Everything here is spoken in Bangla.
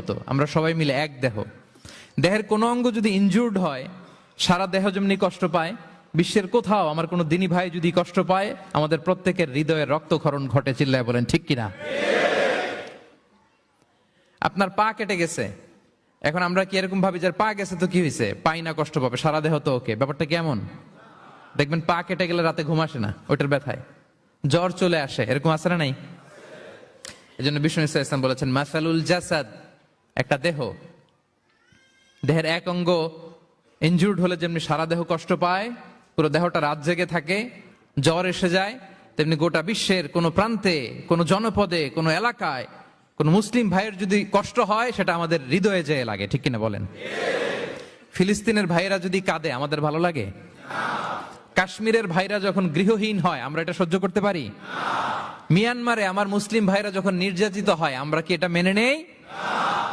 তো আমরা সবাই মিলে এক দেহ। দেহের কোনো অঙ্গ যদি ইনজুর্ড হয়, সারা দেহ যেমনি কষ্ট পায়, বিশ্বের কোথাও আমার কোনো দিনী ভাই যদি কষ্ট পায়, আমাদের প্রত্যেকের হৃদয়ে রক্তক্ষরণ ঘটে। চিল্লায় বলেন ঠিক কিনা? আপনার পা কেটে গেছে, এখন আমরা কি এরকম ভাবি যে পা গেছে তো কি হয়েছে, পাই না, কষ্ট পাবে, সারা দেহ তো ওকে? ব্যাপারটা কেমন? দেখবেন পা কেটে গেলে রাতে ঘুম আসে না, ওইটার ব্যথায় জ্বর চলে আসে, এরকম আছে না নাই? এই জন্য বিষ্ণু ইসলাম বলেছেন, মাসালুল জাসাদ, একটা দেহ, দেহের এক অঙ্গ ইনজুর্ড হলে যেমনি সারা দেহ কষ্ট পায়, পুরো দেহটা রাত জেগে থাকে, জ্বর এসে যায়, তেমনি গোটা বিশ্বের কোনো প্রান্তে, কোনো জনপদে, কোনো এলাকায় কোন মুসলিম ভাইয়ের যদি কষ্ট হয়, সেটা আমাদের হৃদয়ে যেয়ে লাগে। ঠিক কিনা বলেন? ফিলিস্তিনের ভাইয়েরা যদি কাঁদে, আমাদের ভালো লাগে? কাশ্মীরের ভাইরা যখন গৃহহীন হয়, আমরা এটা সহ্য করতে পারি? মিয়ানমারে আমার মুসলিম ভাইরা যখন নির্যাতিত হয়, আমরা কি এটা মেনে নেই?